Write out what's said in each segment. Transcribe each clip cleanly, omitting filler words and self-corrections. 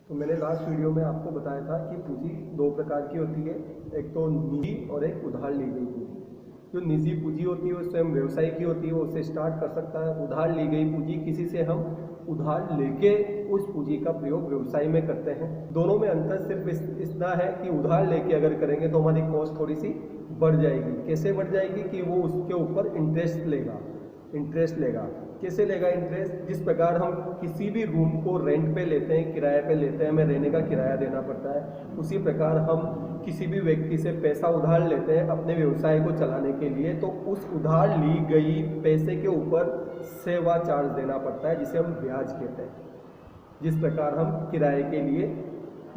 तो मैंने last video में आपको बताया था कि पूंजी दो प्रकार की होती है, एक तो निजी और एक उधार ली गई पूंजी। जो निजी पूंजी होती है वो स्वयं व्यवसाय की होती है, वो उससे स्टार्ट कर सकता है। उधार ली गई पूंजी किसी से हम उधार लेके उस पूंजी का प्रयोग व्यवसाय में करते हैं। दोनों में अंतर सिर्फ इतना है कि उधार लेके अगर करेंगे तो हमारी कॉस्ट थोड़ी सी बढ़ जाएगी। कैसे बढ़ जाएगी कि वो उसके ऊपर इंटरेस्ट लेगा। कैसे लेगा इंटरेस्ट? जिस प्रकार हम किसी भी रूम को रेंट पे लेते हैं, किराए पे लेते हैं, हमें रहने का किराया देना पड़ता है, उसी प्रकार हम किसी भी व्यक्ति से पैसा उधार लेते हैं अपने व्यवसाय को चलाने के लिए, तो उस उधार ली गई पैसे के ऊपर सेवा चार्ज देना पड़ता है, जिसे हम ब्याज कहते हैं। जिस प्रकार हम किराए के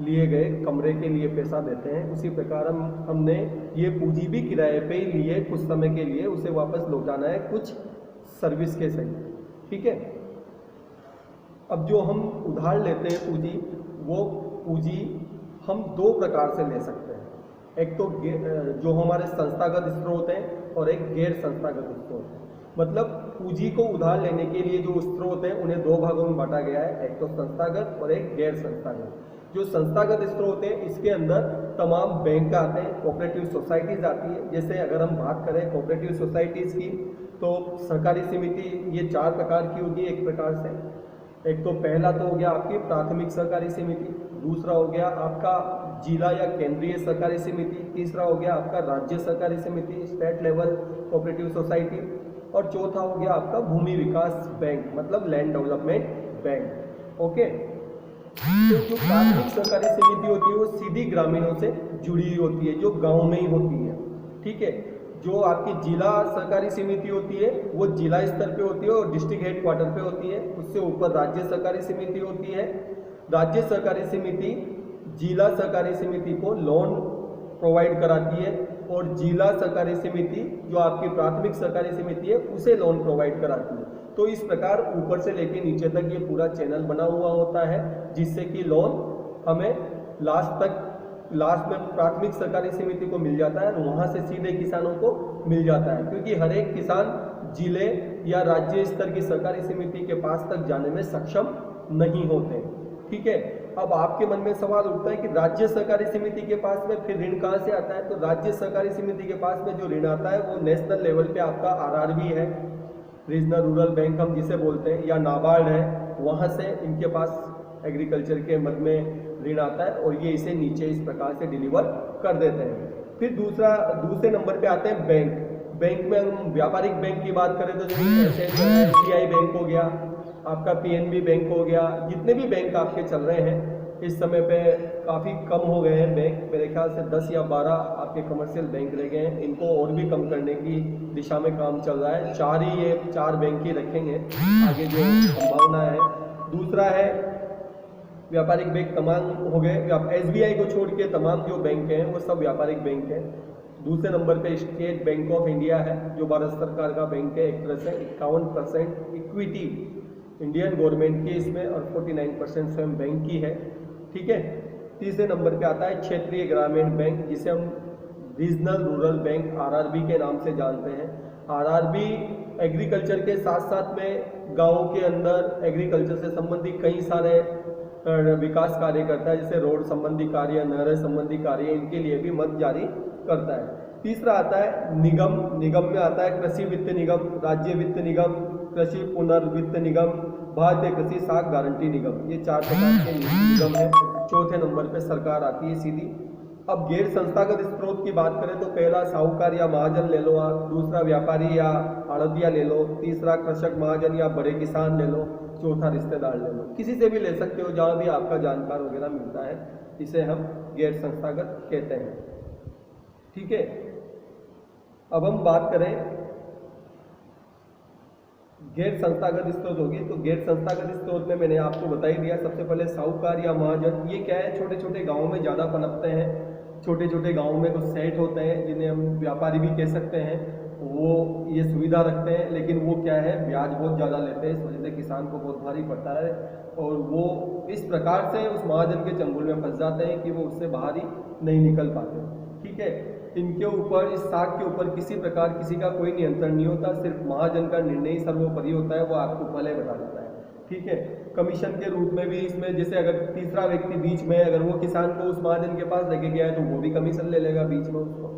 लिए गए कमरे के लिए पैसा देते हैं, उसी प्रकार हमने ये पूंजी भी किराए पे ही लिए कुछ समय के लिए, उसे वापस लौटाना है कुछ सर्विस के सही। ठीक है। अब जो हम उधार लेते हैं पूंजी, वो पूंजी हम दो प्रकार से ले सकते हैं। एक तो जो हमारे संस्थागत स्रोत हैं और एक गैर संस्थागत स्रोत है। मतलब पूंजी को उधार लेने के लिए जो स्रोत हैं उन्हें दो भागों में बांटा गया है, एक तो संस्थागत और एक गैर संस्थागत। जो संस्थागत स्रोत है इसके अंदर तमाम बैंक आते हैं, कोऑपरेटिव सोसाइटीज आती है। जैसे अगर हम बात करें कोऑपरेटिव सोसाइटीज की, तो सहकारी समिति ये चार प्रकार की होगी। एक प्रकार से एक तो पहला तो हो गया आपकी प्राथमिक सहकारी समिति, दूसरा हो गया आपका जिला या केंद्रीय सहकारी समिति, तीसरा हो गया आपका राज्य सहकारी समिति स्टेट लेवल कोऑपरेटिव सोसाइटी, और चौथा हो गया आपका भूमि विकास बैंक मतलब लैंड डेवलपमेंट बैंक। ओके। तो जो प्राथमिक सहकारी समिति होती है वो सीधी ग्रामीणों से जुड़ी होती है, जो गांव में ही होती है। ठीक है। जो आपकी जिला सहकारी समिति होती है वो जिला स्तर पे होती है और डिस्ट्रिक्ट हेडक्वार्टर पे होती है। उससे ऊपर राज्य सहकारी समिति होती है। राज्य सहकारी समिति जिला सहकारी समिति को लोन प्रोवाइड कराती है, और जिला सहकारी समिति जो आपकी प्राथमिक सहकारी समिति है उसे लोन प्रोवाइड कराती है। तो इस प्रकार ऊपर से लेके नीचे तक ये पूरा चैनल बना हुआ होता है, जिससे कि लोन हमें लास्ट में प्राथमिक सहकारी समिति को मिल जाता है और वहां से सीधे किसानों को मिल जाता है, क्योंकि हर एक किसान जिले या राज्य स्तर की सहकारी समिति के पास तक जाने में सक्षम नहीं होते। ठीक है। अब आपके मन में सवाल उठता है कि राज्य सहकारी समिति के पास में फिर ऋण कहाँ से आता है? तो राज्य सहकारी समिति के पास में जो ऋण आता है वो नेशनल लेवल पे आपका आरआरबी है, रीजनल रूरल बैंक हम जिसे बोलते हैं, या नाबार्ड है, वहाँ से इनके पास एग्रीकल्चर के मद में ऋण आता है और ये इसे नीचे इस प्रकार से डिलीवर कर देते हैं। फिर दूसरे नंबर पे आते हैं बैंक में हम व्यापारिक बैंक की बात करें तो जैसे SBI बैंक हो गया, आपका PNB बैंक हो गया, जितने भी बैंक आपके चल रहे हैं इस समय पे काफ़ी कम हो गए हैं बैंक। मेरे ख्याल से 10 या 12 आपके कमर्शियल बैंक रह गए हैं, इनको और भी कम करने की दिशा में काम चल रहा है। चार बैंक ही रखेंगे आगे जो संभावना है। दूसरा है व्यापारिक बैंक तमाम हो गए, SBI को छोड़ के तमाम जो बैंक हैं वो सब व्यापारिक बैंक हैं। दूसरे नंबर पे स्टेट बैंक ऑफ इंडिया है, जो भारत सरकार का बैंक है। एक तरह से 51% इक्विटी इंडियन गवर्नमेंट की इसमें और 49% स्वयं बैंक की है। ठीक है। तीसरे नंबर पे आता है क्षेत्रीय ग्रामीण बैंक, जिसे हम रीजनल रूरल बैंक RRB के नाम से जानते हैं। RRB एग्रीकल्चर के साथ साथ में गाँव के अंदर एग्रीकल्चर से संबंधित कई सारे विकास कार्य करता है, जैसे रोड संबंधी कार्य, नहर संबंधी कार्य, इनके लिए भी मद जारी करता है। तीसरा आता है निगम में आता है कृषि वित्त निगम, राज्य वित्त निगम, कृषि पुनर्वित्त निगम, भारतीय कृषि साख गारंटी निगम। ये चार प्रकार के निगम है। चौथे नंबर पे सरकार आती है सीधी। अब गैर संस्थागत स्रोत की बात करें तो पहला साहूकार या महाजन ले लो आप, दूसरा व्यापारी या आड़तिया ले लो, तीसरा कृषक महाजन या बड़े किसान ले लो, चौथा रिश्तेदार ले लो। किसी से भी ले सकते हो जहाँ भी आपका जानकार वगैरह मिलता है, इसे हम गैर संस्थागत कहते हैं। ठीक है। अब हम बात करें गैर संस्थागत स्रोत होगी, तो गैर संस्थागत स्रोत में मैंने आपको बता ही दिया। सबसे पहले साहूकार या महाजन, ये क्या है, छोटे छोटे गाँव में ज़्यादा पनपते हैं। छोटे छोटे गाँव में कुछ सेठ होते हैं जिन्हें हम व्यापारी भी कह सकते हैं, वो ये सुविधा रखते हैं, लेकिन वो क्या है ब्याज बहुत ज़्यादा लेते हैं, इस वजह से किसान को बहुत भारी पड़ता है और वो इस प्रकार से उस महाजन के चंगुल में फंस जाते हैं कि वो उससे बाहर ही नहीं निकल पाते। ठीक है। इनके ऊपर, इस साख के ऊपर किसी प्रकार किसी का कोई नियंत्रण नहीं होता, सिर्फ महाजन का निर्णय सर्वोपरि होता है, वो आपको पहले बता देता है। ठीक है। कमीशन के रूप में भी इसमें, जैसे अगर तीसरा व्यक्ति बीच में अगर वो किसान को उस महाजन के पास लेके गया है तो वो भी कमीशन ले लेगा बीच में उसको,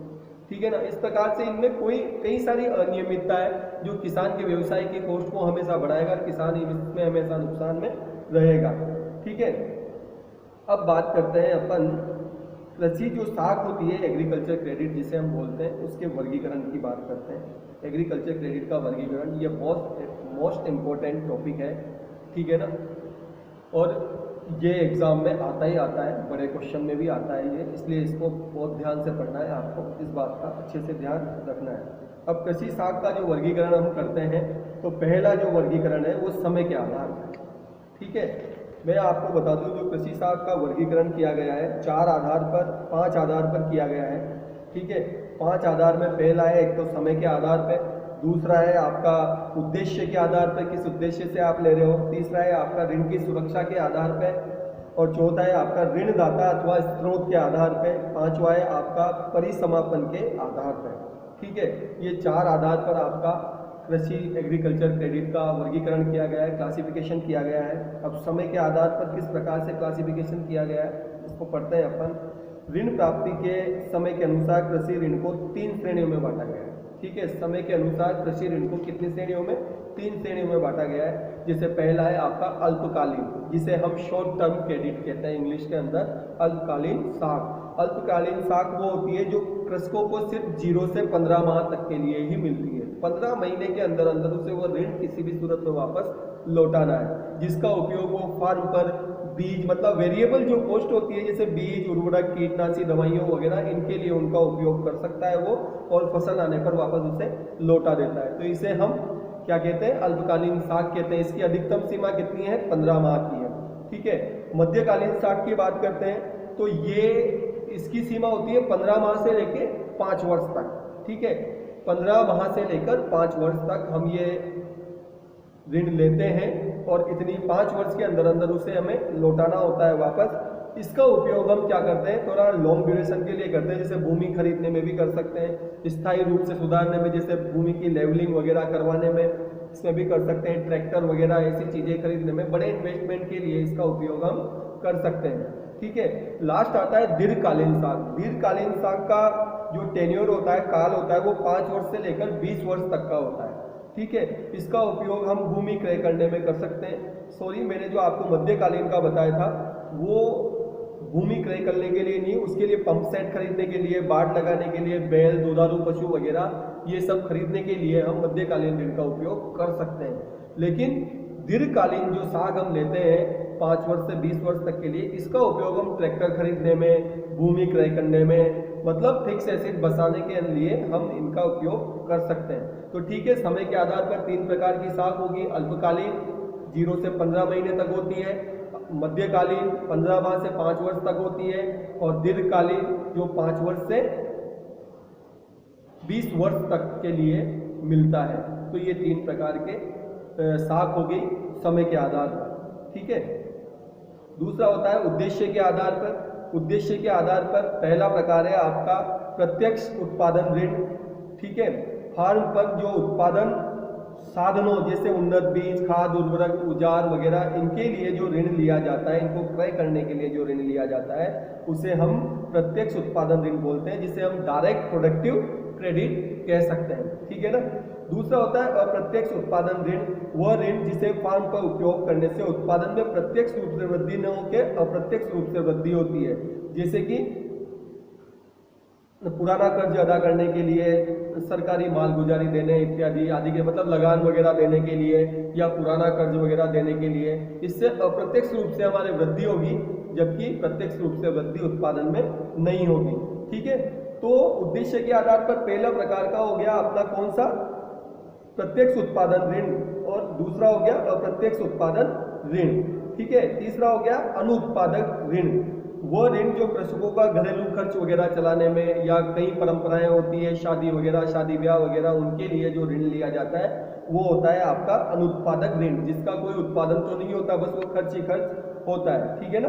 ठीक है ना। इस प्रकार से इनमें कई सारी अनियमितता है जो किसान के व्यवसाय की कॉस्ट को हमेशा बढ़ाएगा, किसान इसमें हमेशा नुकसान में रहेगा, ठीक है। अब बात करते हैं अपन कृषि जो साख होती है, एग्रीकल्चर क्रेडिट जिसे हम बोलते हैं, उसके वर्गीकरण की बात करते हैं। एग्रीकल्चर क्रेडिट का वर्गीकरण ये मोस्ट इम्पोर्टेंट टॉपिक है, ठीक है ना। और ये एग्जाम में आता ही आता है, बड़े क्वेश्चन में भी आता है ये, इसलिए इसको बहुत ध्यान से पढ़ना है आपको, इस बात का अच्छे से ध्यान रखना है। अब कृषि साख का जो वर्गीकरण हम करते हैं तो पहला जो वर्गीकरण है वो समय के आधार पर, ठीक है। मैं आपको बता दूं जो कृषि साख का वर्गीकरण किया गया है 5 आधार पर किया गया है, ठीक है। 5 आधार में पहला है एक तो समय के आधार पर, दूसरा है आपका उद्देश्य के आधार पर, किस उद्देश्य से आप ले रहे हो, तीसरा है आपका ऋण की सुरक्षा के आधार पर, और चौथा है आपका ऋणदाता अथवा स्रोत के आधार पर, पांचवा है आपका परिसमापन के आधार पर, ठीक है। ये 4 आधार पर आपका कृषि एग्रीकल्चर क्रेडिट का वर्गीकरण किया गया है, क्लासिफिकेशन किया गया है। अब समय के आधार पर किस प्रकार से क्लासिफिकेशन किया गया है इसको पढ़ते हैं अपन। ऋण प्राप्ति के समय के अनुसार कृषि ऋण को 3 श्रेणियों में बांटा गया है, ठीक है। समय के अनुसार कृषि ऋण को कितनी श्रेणियों में, 3 श्रेणियों में बांटा गया है। जैसे पहला है आपका अल्पकालीन, जिसे हम शॉर्ट टर्म क्रेडिट कहते हैं इंग्लिश के अंदर, अल्पकालीन साख। अल्पकालीन साख वो होती है जो कृषकों को सिर्फ 0 से 15 माह तक के लिए ही मिलती है, 15 महीने के अंदर अंदर उसे वो ऋण किसी भी सूरत में वापस लौटाना है, जिसका उपयोग वो फार्म पर बीज, मतलब वेरिएबल जो कॉस्ट होती है जैसे बीज, उर्वरक, कीटनाशी दवाइयों वगैरह, इनके लिए उनका उपयोग कर सकता है वो, और फसल आने पर वापस उसे लौटा देता है। तो इसे हम क्या कहते हैं, अल्पकालीन साख कहते हैं। इसकी अधिकतम सीमा कितनी है, 15 माह की है, ठीक है। मध्यकालीन साख की बात करते हैं तो ये इसकी सीमा होती है 15 माह से लेकर 5 वर्ष तक, ठीक है। 15 माह से लेकर 5 वर्ष तक हम ये ऋण लेते हैं और इतनी 5 वर्ष के अंदर अंदर उसे हमें लौटाना होता है वापस। इसका उपयोग हम क्या करते हैं, थोड़ा लॉन्ग ड्यूरेशन के लिए करते हैं, जैसे भूमि खरीदने में भी कर सकते हैं, स्थायी रूप से सुधारने में, जैसे भूमि की लेवलिंग वगैरह करवाने में इसमें भी कर सकते हैं, ट्रैक्टर वगैरह ऐसी चीज़ें खरीदने में, बड़े इन्वेस्टमेंट के लिए इसका उपयोग हम कर सकते हैं, ठीक है। लास्ट आता है दीर्घकालीन साख। दीर्घकालीन साख का जो टेन्योर होता है, काल होता है, वो 5 वर्ष से लेकर 20 वर्ष तक का होता है, ठीक है। इसका उपयोग हम भूमि क्रय करने में कर सकते हैं। सॉरी, मैंने जो आपको मध्यकालीन का बताया था वो भूमि क्रय करने के लिए नहीं, उसके लिए पंप सेट खरीदने के लिए, बाड़ लगाने के लिए, बैल, दुधारू पशु वगैरह ये सब खरीदने के लिए हम मध्यकालीन ऋण का उपयोग कर सकते हैं। लेकिन दीर्घकालीन जो साख हम लेते हैं 5 वर्ष से 20 वर्ष तक के लिए, इसका उपयोग हम ट्रैक्टर खरीदने में, भूमि क्रय करने में, मतलब फिक्स एसेट बसाने के लिए हम इनका उपयोग कर सकते हैं। तो ठीक है, समय के आधार पर 3 प्रकार की साख होगी। अल्पकालीन 0 से 15 महीने तक होती है, मध्यकालीन 15 माह से 5 वर्ष तक होती है, और दीर्घकालीन जो 5 वर्ष से 20 वर्ष तक के लिए मिलता है। तो ये 3 प्रकार के साख हो गई समय के आधार पर, ठीक है। दूसरा होता है उद्देश्य के आधार पर। उद्देश्य के आधार पर पहला प्रकार है आपका प्रत्यक्ष उत्पादन ऋण, ठीक है। फार्म पर जो उत्पादन साधनों जैसे उन्नत बीज, खाद, उर्वरक, औजार वगैरह, इनके लिए जो ऋण लिया जाता है, इनको क्रय करने के लिए जो ऋण लिया जाता है, उसे हम प्रत्यक्ष उत्पादन ऋण बोलते हैं, जिसे हम डायरेक्ट प्रोडक्टिव क्रेडिट कह सकते हैं, ठीक है ना। दूसरा होता है अप्रत्यक्ष उत्पादन ऋण। वह ऋण जिसे फार्म पर उपयोग करने से उत्पादन में प्रत्यक्ष रूप से वृद्धि न होकर अप्रत्यक्ष रूप से वृद्धि होती है, जैसे कि पुराना कर्ज अदा करने के लिए, सरकारी मालगुजारी देने इत्यादि आदि के, मतलब लगान वगैरह देने के लिए, या पुराना कर्ज वगैरह देने के लिए। इससे अप्रत्यक्ष रूप से हमारी वृद्धि होगी, जबकि प्रत्यक्ष रूप से वृद्धि उत्पादन में नहीं होगी, ठीक है। तो उद्देश्य के आधार पर पहला प्रकार का हो गया अपना कौन सा, प्रत्यक्ष उत्पादन ऋण, और दूसरा हो गया अप्रत्यक्ष उत्पादन ऋण, ठीक है। तीसरा हो गया अनुत्पादक ऋण। वह ऋण जो कृषकों का घरेलू खर्च वगैरह चलाने में, या कई परंपराएं होती है शादी वगैरह, शादी ब्याह वगैरह, उनके लिए जो ऋण लिया जाता है वो होता है आपका अनुत्पादक ऋण, जिसका कोई उत्पादन तो नहीं होता, बस वो खर्च ही खर्च होता है, ठीक है ना।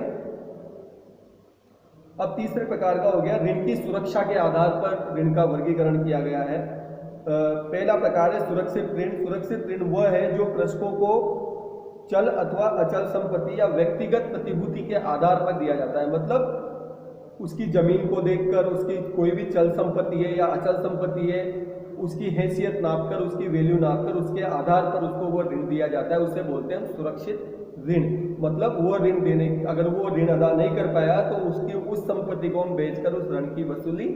अब तीसरे प्रकार का हो गया ऋण की सुरक्षा के आधार पर ऋण का वर्गीकरण किया गया है। पहला प्रकार है सुरक्षित ऋण। सुरक्षित ऋण वह है जो कृषकों को चल अथवा अचल संपत्ति या व्यक्तिगत प्रतिभूति के आधार पर दिया जाता है। मतलब उसकी जमीन को देखकर, उसकी कोई भी चल संपत्ति है या अचल संपत्ति है, उसकी हैसियत नापकर, उसकी वैल्यू नापकर, उसके आधार पर उसको वो ऋण दिया जाता है। उसे बोलते हैं सुरक्षित ऋण। मतलब वो ऋण देने, अगर वो ऋण अदा नहीं कर पाया तो उसकी उस संपत्ति को हम बेचकर उस ऋण की वसूली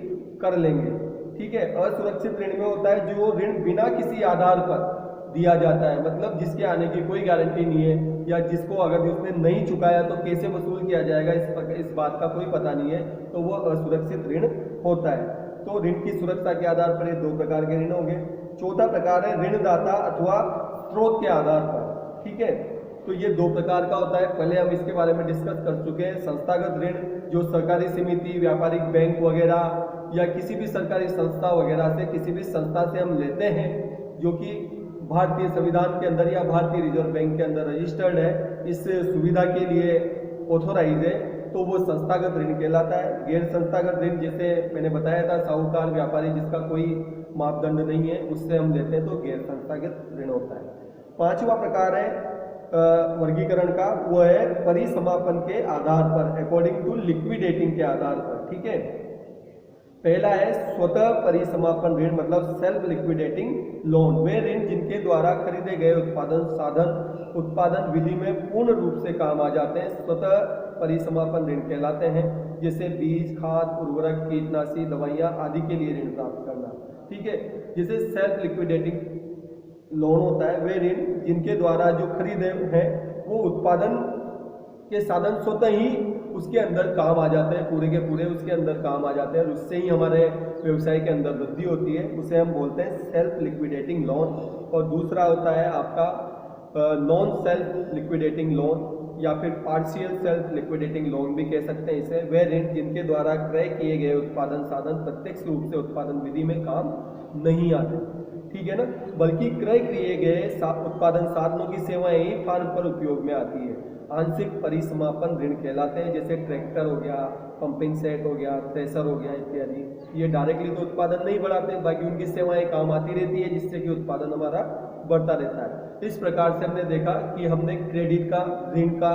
कर लेंगे। ठीक है। असुरक्षित ऋण में होता है जो ऋण बिना किसी आधार पर दिया जाता है, मतलब जिसके आने की कोई गारंटी नहीं है, या जिसको अगर उसने नहीं चुकाया तो कैसे वसूल किया जाएगा इस बात का कोई पता नहीं है, तो वो असुरक्षित ऋण होता है। तो ऋण की सुरक्षा के आधार पर ये दो प्रकार के ऋण होंगे। चौथा प्रकार है ऋणदाता अथवा स्रोत के आधार पर। ठीक है। तो ये दो प्रकार का होता है, पहले हम इसके बारे में डिस्कस कर चुके हैं। संस्थागत ऋण जो सरकारी समिति, व्यापारिक बैंक वगैरह या किसी भी सरकारी संस्था वगैरह से, किसी भी संस्था से हम लेते हैं जो कि भारतीय संविधान के अंदर या भारतीय रिजर्व बैंक के अंदर रजिस्टर्ड है, इस सुविधा के लिए ऑथोराइज है, तो वो संस्थागत ऋण कहलाता है। गैर संस्थागत ऋण जैसे मैंने बताया था, साहूकार, व्यापारी जिसका कोई मापदंड नहीं है, उससे हम लेते हैं तो गैर संस्थागत ऋण होता है। पांचवा प्रकार है वर्गीकरण का, वो है परिसमापन के आधार पर, अकॉर्डिंग टू लिक्विडेटिंग के आधार पर। ठीक है। पहला है स्वतः परिसमापन ऋण, मतलब सेल्फ लिक्विडेटिंग लोन। वे ऋण जिनके द्वारा खरीदे गए उत्पादन साधन उत्पादन विधि में पूर्ण रूप से काम आ जाते हैं, स्वतः परिसमापन ऋण कहलाते हैं। जैसे बीज, खाद, उर्वरक, कीटनाशी, दवाइयाँ आदि के लिए ऋण प्राप्त करना। ठीक है। जैसे सेल्फ लिक्विडेटिंग लोन होता है, वे ऋण जिनके द्वारा जो खरीदे हैं वो उत्पादन के साधन स्वतः ही उसके अंदर काम आ जाते हैं, पूरे के पूरे उसके अंदर काम आ जाते हैं और उससे ही हमारे व्यवसाय के अंदर वृद्धि होती है, उसे हम बोलते हैं सेल्फ लिक्विडेटिंग लोन। और दूसरा होता है आपका नॉन सेल्फ लिक्विडेटिंग लोन या फिर पार्शियल सेल्फ लिक्विडेटिंग लोन भी कह सकते हैं इसे। वे ऋण जिनके द्वारा क्रय किए गए उत्पादन साधन प्रत्यक्ष रूप से उत्पादन विधि में काम नहीं आते। ठीक है ना, बल्कि क्रय किए गए उत्पादन साधनों की सेवाएं ही फार्म पर उपयोग में आती है। आंशिक परिसमापन ऋण कहलाते हैं, जैसे ट्रैक्टर हो गया, पंपिंग सेट हो गया, थ्रेसर हो गया इत्यादि। ये डायरेक्टली तो उत्पादन नहीं बढ़ाते, बाकी उनकी सेवाएं काम आती रहती है, जिससे कि उत्पादन हमारा बढ़ता रहता है। इस प्रकार से हमने देखा कि हमने क्रेडिट का, ऋण का,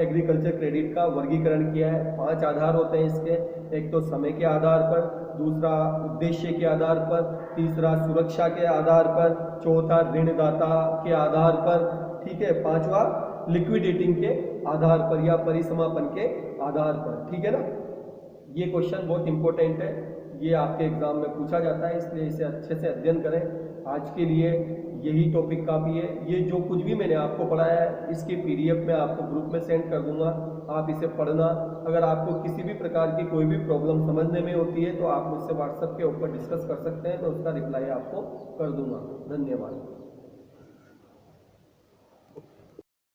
एग्रीकल्चर क्रेडिट का वर्गीकरण किया है। 5 आधार होते हैं इसके। एक तो समय के आधार पर, दूसरा उद्देश्य के आधार पर, तीसरा सुरक्षा के आधार पर, चौथा ऋणदाता के आधार पर, ठीक है, पांचवा लिक्विडेटिंग के आधार पर या परिसमापन के आधार पर। ठीक है ना। ये क्वेश्चन बहुत इंपॉर्टेंट है, ये आपके एग्जाम में पूछा जाता है, इसलिए इसे अच्छे से अध्ययन करें। आज के लिए यही टॉपिक काफ़ी है। ये जो कुछ भी मैंने आपको पढ़ाया है इसकी PDF मैं आपको ग्रुप में सेंड कर दूंगा, आप इसे पढ़ना। अगर आपको किसी भी प्रकार की कोई भी प्रॉब्लम समझने में होती है तो आप मुझसे WhatsApp के ऊपर डिस्कस कर सकते हैं, तो उसका रिप्लाई आपको कर दूंगा। धन्यवाद।